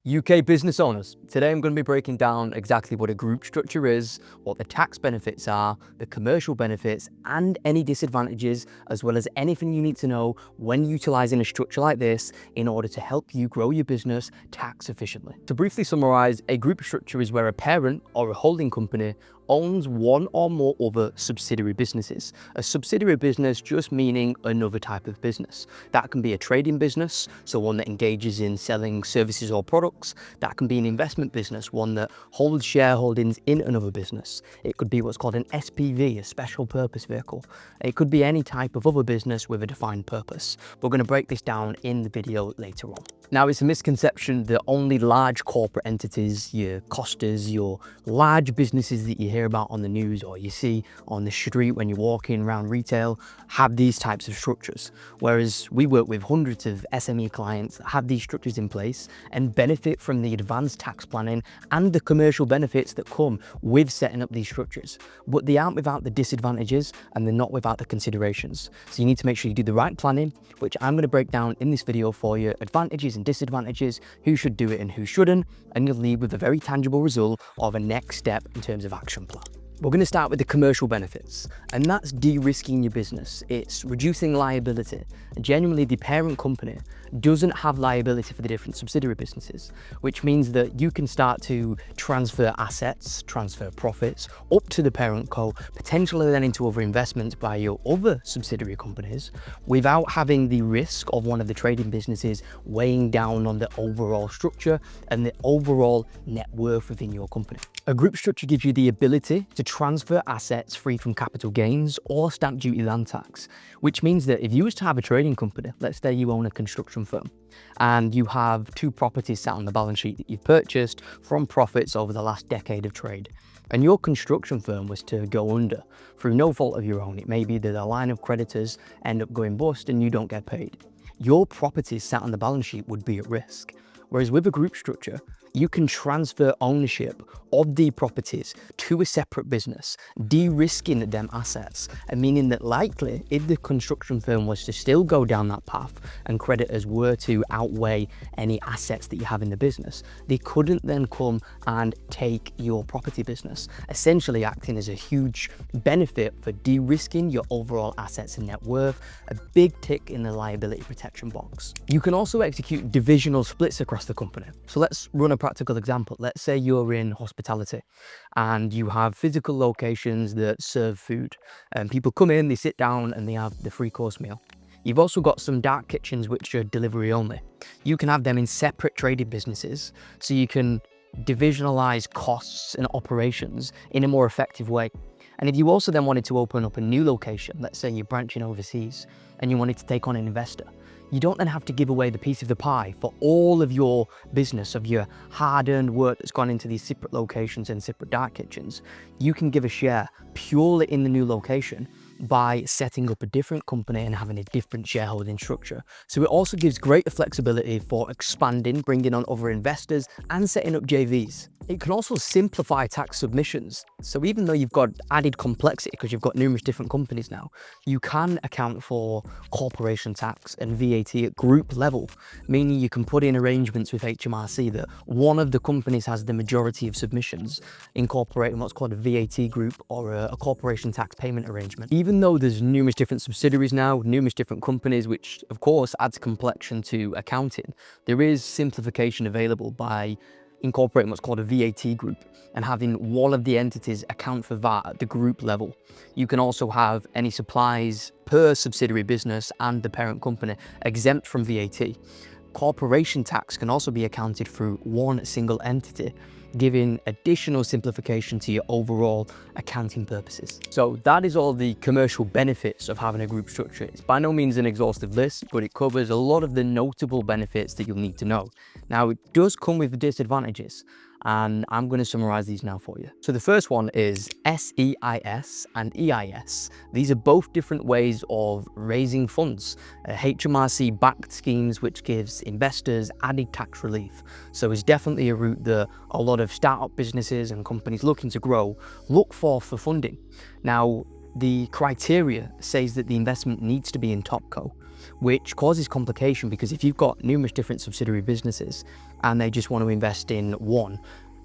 UK business owners, today I'm going to be breaking down exactly what a group structure is, what the tax benefits are, the commercial benefits, and any disadvantages, as well as anything you need to know when utilising a structure like this in order to help you grow your business tax efficiently. To briefly summarise, a group structure is where a parent or a holding company owns one or more other subsidiary businesses. A subsidiary business just meaning another type of business. That can be a trading business, so one that engages in selling services or products. That can be an investment business, one that holds shareholdings in another business. It could be what's called an SPV, a special purpose vehicle. It could be any type of other business with a defined purpose. We're going to break this down in the video later on. Now, it's a misconception that only large corporate entities, your Costas, your large businesses that you hear about on the news or you see on the street when you're walking around retail, have these types of structures. Whereas we work with hundreds of SME clients that have these structures in place and benefit from the advanced tax planning and the commercial benefits that come with setting up these structures. But they aren't without the disadvantages and they're not without the considerations. So you need to make sure you do the right planning, which I'm going to break down in this video for you. Advantages and disadvantages, who should do it and who shouldn't, and you'll leave with a very tangible result of a next step in terms of action plan. We're going to start with the commercial benefits, and that's de-risking your business. It's reducing liability. Generally, the parent company doesn't have liability for the different subsidiary businesses, which means that you can start to transfer assets, transfer profits up to the parent co, potentially then into other investments by your other subsidiary companies, without having the risk of one of the trading businesses weighing down on the overall structure and the overall net worth within your company. A group structure gives you the ability to transfer assets free from capital gains or stamp duty land tax, which means that if you was to have a trading company, let's say you own a construction firm, and you have two properties sat on the balance sheet that you've purchased from profits over the last decade of trade, and your construction firm was to go under through no fault of your own, it may be that a line of creditors end up going bust and you don't get paid, your properties sat on the balance sheet would be at risk. Whereas with a group structure, you can transfer ownership of the properties to a separate business, de-risking them assets, and meaning that likely if the construction firm was to still go down that path and creditors were to outweigh any assets that you have in the business, they couldn't then come and take your property business, essentially acting as a huge benefit for de-risking your overall assets and net worth, a big tick in the liability protection box. You can also execute divisional splits across the company. So let's run a practical example. Let's say you're in hospitality and you have physical locations that serve food, and people come in, they sit down and they have the 3-course meal. You've also got some dark kitchens which are delivery only. You can have them in separate trading businesses so you can divisionalize costs and operations in a more effective way. And if you also then wanted to open up a new location, let's say you're branching overseas and you wanted to take on an investor, you don't then have to give away the piece of the pie for all of your business, of your hard-earned work that's gone into these separate locations and separate dark kitchens. You can give a share purely in the new location by setting up a different company and having a different shareholding structure. So it also gives greater flexibility for expanding, bringing on other investors and setting up JVs. It can also simplify tax submissions. So even though you've got added complexity because you've got numerous different companies now, you can account for corporation tax and VAT at group level, meaning you can put in arrangements with HMRC that one of the companies has the majority of submissions, incorporating what's called a VAT group or a corporation tax payment arrangement. Even though there's numerous different subsidiaries now, numerous different companies, which of course adds complexion to accounting, there is simplification available by incorporating what's called a VAT group and having one of the entities account for that at the group level. You can also have any supplies per subsidiary business and the parent company exempt from VAT. Corporation tax can also be accounted through one single entity, giving additional simplification to your overall accounting purposes. So that is all the commercial benefits of having a group structure. It's by no means an exhaustive list, but it covers a lot of the notable benefits that you'll need to know. Now, it does come with disadvantages, and I'm going to summarize these now for you. So the first one is SEIS and EIS. These are both different ways of raising funds. HMRC backed schemes which gives investors added tax relief. So it's definitely a route that a lot of startup businesses and companies looking to grow look for funding. Now, the criteria says that the investment needs to be in Topco. which causes complication because if you've got numerous different subsidiary businesses and they just want to invest in one,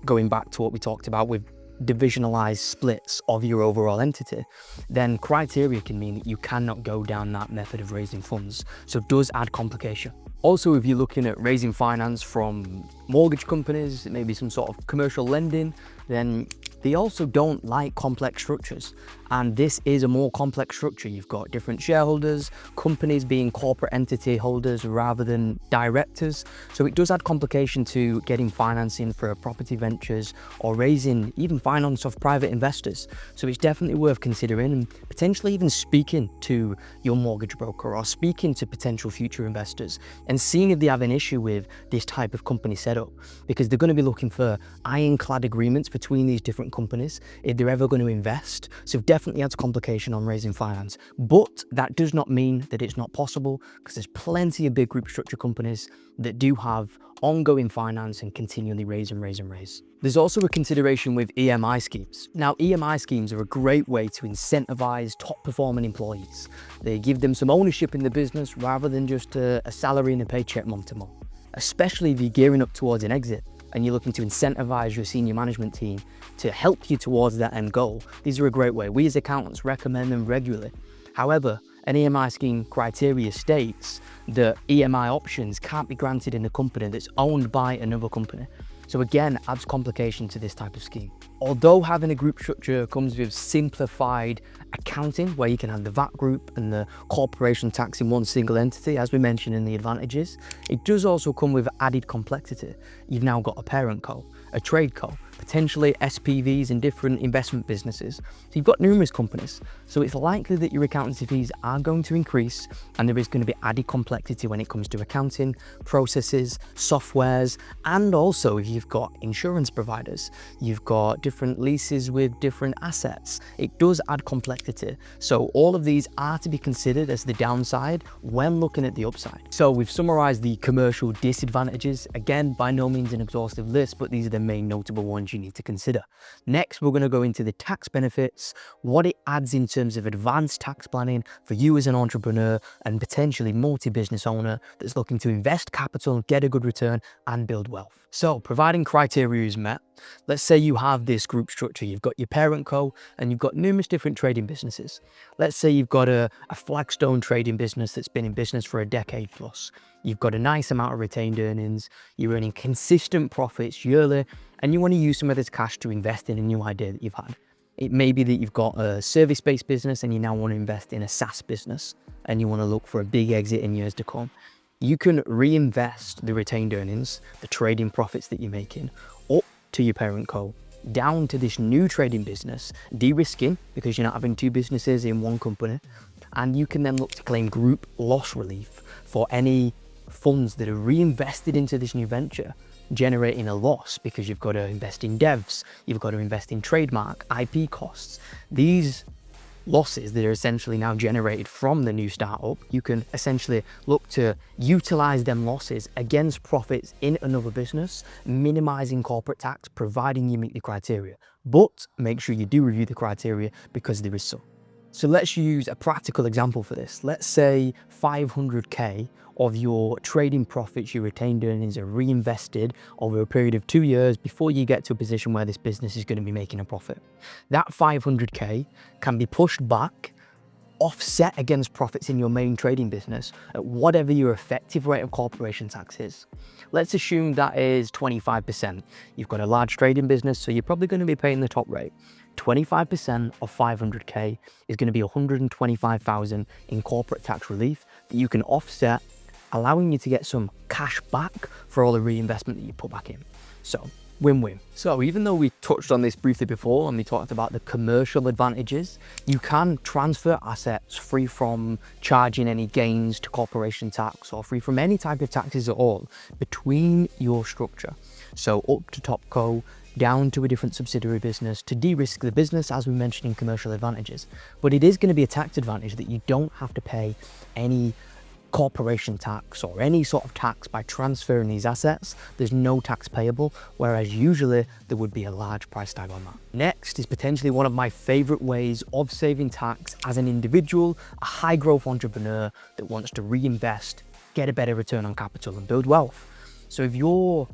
going back to what we talked about with divisionalized splits of your overall entity, then criteria can mean that you cannot go down that method of raising funds. So it does add complication. Also, if you're looking at raising finance from mortgage companies, maybe some sort of commercial lending, then they also don't like complex structures. And this is a more complex structure. You've got different shareholders, companies being corporate entity holders rather than directors. So it does add complication to getting financing for property ventures or raising even finance of private investors. So it's definitely worth considering and potentially even speaking to your mortgage broker or speaking to potential future investors and seeing if they have an issue with this type of company setup, because they're going to be looking for ironclad agreements between these different companies if they're ever going to invest. So it definitely adds complication on raising finance, but that does not mean that it's not possible, because there's plenty of big group structure companies that do have ongoing finance and continually raise and raise and raise. There's also a consideration with EMI schemes. Now, EMI schemes are a great way to incentivize top performing employees. They give them some ownership in the business rather than just a salary and a paycheck month to month, especially if you're gearing up towards an exit and you're looking to incentivize your senior management team to help you towards that end goal. These are a great way. We as accountants recommend them regularly. However, an EMI scheme criteria states that EMI options can't be granted in a company that's owned by another company. So again, adds complication to this type of scheme. Although having a group structure comes with simplified accounting, where you can have the VAT group and the corporation tax in one single entity, as we mentioned in the advantages, it does also come with added complexity. You've now got a parent co, a trade co, potentially SPVs in different investment businesses. So you've got numerous companies. So it's likely that your accountancy fees are going to increase, and there is going to be added complexity when it comes to accounting, processes, softwares, and also if you've got insurance providers, you've got different leases with different assets. It does add complexity. So all of these are to be considered as the downside when looking at the upside. So we've summarized the commercial disadvantages. Again, by no means an exhaustive list, but these are the main notable ones you need to consider. Next, we're going to go into the tax benefits, what it adds in terms of advanced tax planning for you as an entrepreneur and potentially multi-business owner that's looking to invest capital, get a good return, and build wealth. So, providing criteria is met, let's say you have this group structure, you've got your parent co, and you've got numerous different trading businesses. Let's say you've got a flagstone trading business that's been in business for a decade plus. You've got a nice amount of retained earnings, you're earning consistent profits yearly, and you want to use some of this cash to invest in a new idea that you've had. It may be that you've got a service-based business and you now want to invest in a SaaS business and you want to look for a big exit in years to come. You can reinvest the retained earnings, the trading profits that you're making, up to your parent co, down to this new trading business, de-risking because you're not having two businesses in one company, and you can then look to claim group loss relief for any funds that are reinvested into this new venture, generating a loss because you've got to invest in devs, you've got to invest in trademark, IP costs. These losses that are essentially now generated from the new startup, you can essentially look to utilize them losses against profits in another business, minimizing corporate tax, providing you meet the criteria. But make sure you do review the criteria because there is some. So let's use a practical example for this. Let's say 500K of your trading profits, your retained earnings, are reinvested over a period of 2 years before you get to a position where this business is going to be making a profit. That 500K can be pushed back, offset against profits in your main trading business at whatever your effective rate of corporation tax is. Let's assume that is 25%. You've got a large trading business, so you're probably going to be paying the top rate. 25% of 500K is going to be 125,000 in corporate tax relief that you can offset, allowing you to get some cash back for all the reinvestment that you put back in. So win-win. So even though we touched on this briefly before and we talked about the commercial advantages, you can transfer assets free from charging any gains to corporation tax or free from any type of taxes at all between your structure. So up to top co, down to a different subsidiary business to de-risk the business, as we mentioned in commercial advantages. But it is going to be a tax advantage that you don't have to pay any corporation tax or any sort of tax by transferring these assets, there's no tax payable, whereas usually there would be a large price tag on that. Next is potentially one of my favorite ways of saving tax as an individual, a high growth entrepreneur that wants to reinvest, get a better return on capital and build wealth. So if you're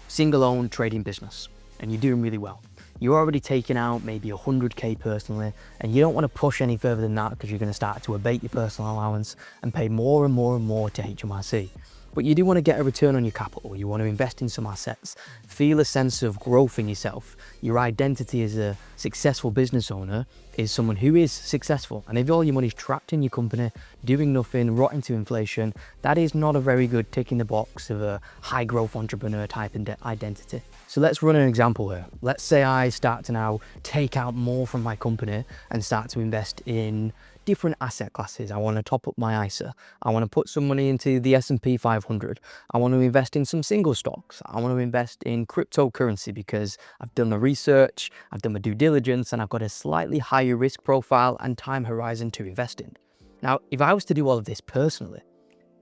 single-owned trading business and you're doing really well, you're already taking out maybe 100k personally, and you don't want to push any further than that because you're going to start to abate your personal allowance and pay more and more and more to HMRC. But you do want to get a return on your capital, you want to invest in some assets, feel a sense of growth in yourself. Your identity as a successful business owner is someone who is successful. And if all your money's trapped in your company, doing nothing, rotting to inflation, that is not a very good tick in the box of a high growth entrepreneur type identity. So let's run an example here. Let's say I start to now take out more from my company and start to invest in different asset classes. I want to top up my ISA. I want to put some money into the S&P 500. I want to invest in some single stocks. I want to invest in cryptocurrency because I've done the research, I've done my due diligence, and I've got a slightly higher risk profile and time horizon to invest in. Now, if I was to do all of this personally,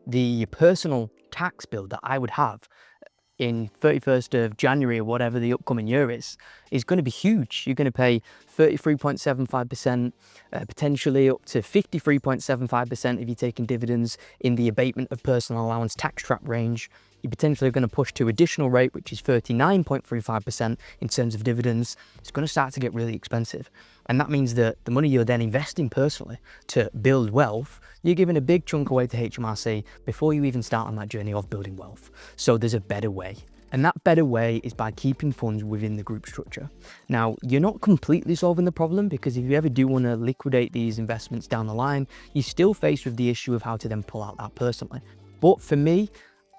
the personal tax bill that I would have in 31st of January or whatever the upcoming year is going to be huge. You're going to pay 33.75%, potentially up to 53.75% if you're taking dividends in the abatement of personal allowance tax trap range. You're potentially going to push to additional rate, which is 39.35% in terms of dividends. It's going to start to get really expensive. And that means that the money you're then investing personally to build wealth, you're giving a big chunk away to HMRC before you even start on that journey of building wealth. So there's a better way. And that better way is by keeping funds within the group structure. Now, you're not completely solving the problem, because if you ever do want to liquidate these investments down the line, you're still faced with the issue of how to then pull out that personally. But for me,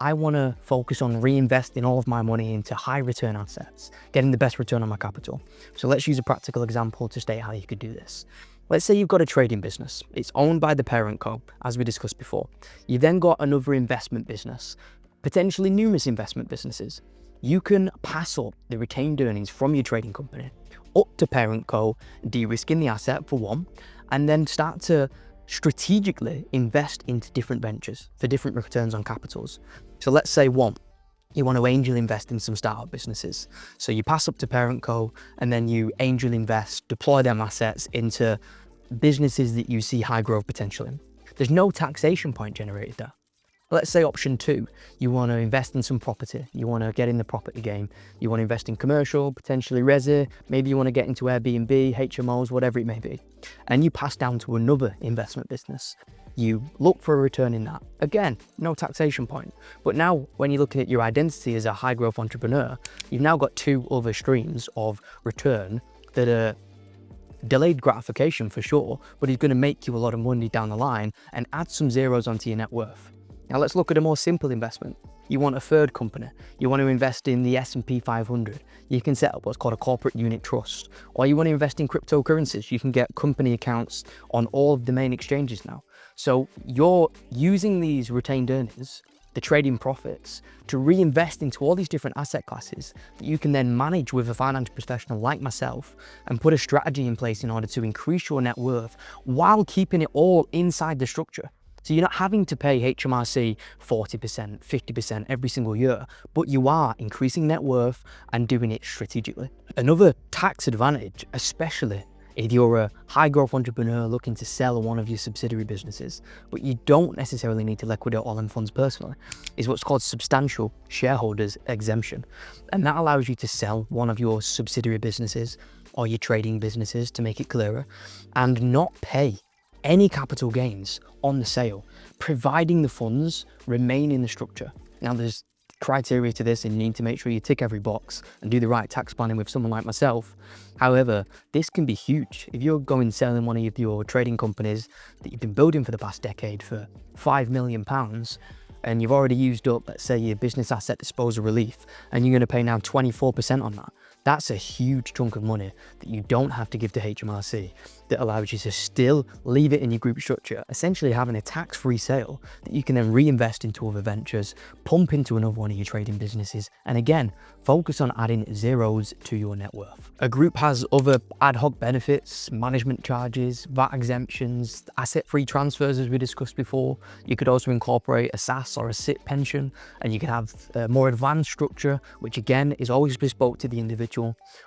I want to focus on reinvesting all of my money into high return assets, getting the best return on my capital. So let's use a practical example to state how you could do this. Let's say you've got a trading business. It's owned by the parent co, as we discussed before. You've then got another investment business, potentially numerous investment businesses. You can pass up the retained earnings from your trading company up to parent co, de-risking the asset for one, and then start to strategically invest into different ventures for different returns on capitals. So let's say one, you want to angel invest in some startup businesses. So you pass up to parent co and then you angel invest, deploy them assets into businesses that you see high growth potential in. There's no taxation point generated there. Let's say option two, you want to invest in some property. You want to get in the property game. You want to invest in commercial, potentially resi. Maybe you want to get into Airbnb, HMOs, whatever it may be. And you pass down to another investment business. You look for a return in that. Again, no taxation point. But now when you're looking at your identity as a high growth entrepreneur, you've now got two other streams of return that are delayed gratification for sure, but is going to make you a lot of money down the line and add some zeros onto your net worth. Now let's look at a more simple investment. You want a third company. You want to invest in the S&P 500. You can set up what's called a corporate unit trust. Or you want to invest in cryptocurrencies. You can get company accounts on all of the main exchanges now. So you're using these retained earnings, the trading profits, to reinvest into all these different asset classes that you can then manage with a financial professional like myself and put a strategy in place in order to increase your net worth while keeping it all inside the structure. So you're not having to pay HMRC 40%, 50% every single year, but you are increasing net worth and doing it strategically. Another tax advantage, especially if you're a high growth entrepreneur looking to sell one of your subsidiary businesses, but you don't necessarily need to liquidate all them funds personally, is what's called substantial shareholders exemption. And that allows you to sell one of your subsidiary businesses or your trading businesses, to make it clearer, and not pay any capital gains on the sale, providing the funds remain in the structure. Now there's criteria to this and you need to make sure you tick every box and do the right tax planning with someone like myself. However, this can be huge. If you're going selling one of your trading companies that you've been building for the past decade for £5 million and you've already used up, let's say, your business asset disposal relief, and you're going to pay now 24% on that, That's a huge chunk of money that you don't have to give to HMRC, that allows you to still leave it in your group structure, essentially having a tax-free sale that you can then reinvest into other ventures, pump into another one of your trading businesses, and again, focus on adding zeros to your net worth. A group has other ad hoc benefits, management charges, VAT exemptions, asset-free transfers as we discussed before. You could also incorporate a SAS or a SIP pension, and you can have a more advanced structure, which again is always bespoke to the individual.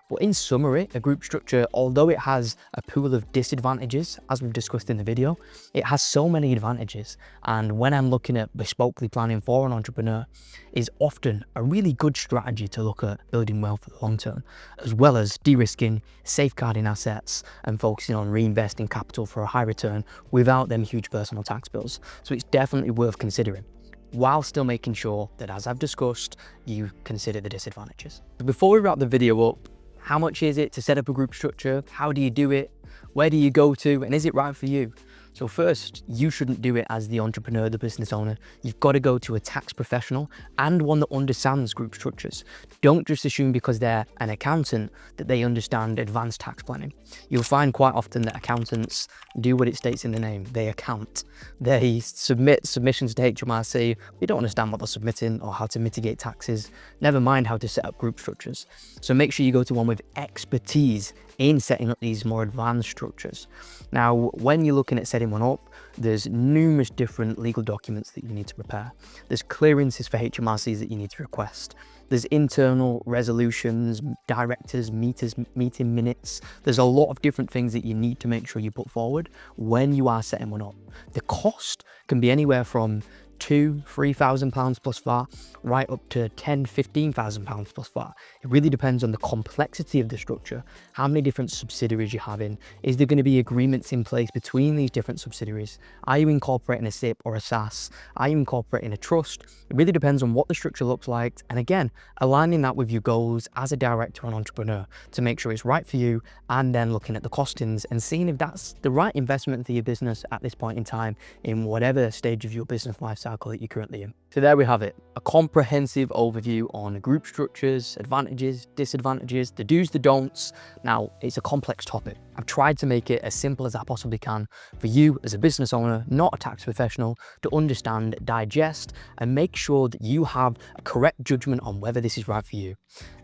But in summary, a group structure, although it has a pool of disadvantages, as we've discussed in the video, it has so many advantages. And when I'm looking at bespokely planning for an entrepreneur, is often a really good strategy to look at building wealth for the long term, as well as de-risking, safeguarding assets, and focusing on reinvesting capital for a high return without them huge personal tax bills. So it's definitely worth considering, while still making sure that, as I've discussed, you consider the disadvantages. Before we wrap the video up, how much is it to set up a group structure? How do you do it? Where do you go to? And is it right for you? So first, you shouldn't do it as the entrepreneur, the business owner. You've got to go to a tax professional and one that understands group structures. Don't just assume because they're an accountant that they understand advanced tax planning. You'll find quite often that accountants do what it states in the name. They account. They submit submissions to HMRC. They don't understand what they're submitting or how to mitigate taxes, never mind how to set up group structures. So make sure you go to one with expertise in setting up these more advanced structures. Now, when you're looking at setting one up, there's numerous different legal documents that you need to prepare. There's clearances for HMRCs that you need to request. There's internal resolutions, directors, meeting minutes. There's a lot of different things that you need to make sure you put forward when you are setting one up. The cost can be anywhere from £2,000–3,000 plus VAT, right up to £10,000–15,000 plus VAT. It really depends on the complexity of the structure, how many different subsidiaries you're having. Is there going to be agreements in place between these different subsidiaries? Are you incorporating a SIP or a SAS? Are you incorporating a trust? It really depends on what the structure looks like. And again, aligning that with your goals as a director and entrepreneur to make sure it's right for you, and then looking at the costings and seeing if that's the right investment for your business at this point in time in whatever stage of your business life cycle that you're currently in. So there we have it, a comprehensive overview on group structures, advantages, disadvantages, the do's, the don'ts. Now, it's a complex topic. I've tried to make it as simple as I possibly can for you as a business owner, not a tax professional, to understand, digest, and make sure that you have a correct judgment on whether this is right for you.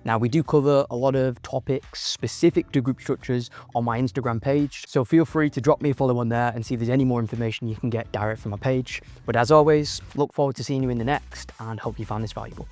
Now, we do cover a lot of topics specific to group structures on my Instagram page, so feel free to drop me a follow on there and see if there's any more information you can get direct from my page. But as always, look forward to seeing you in the next, and hope you found this valuable.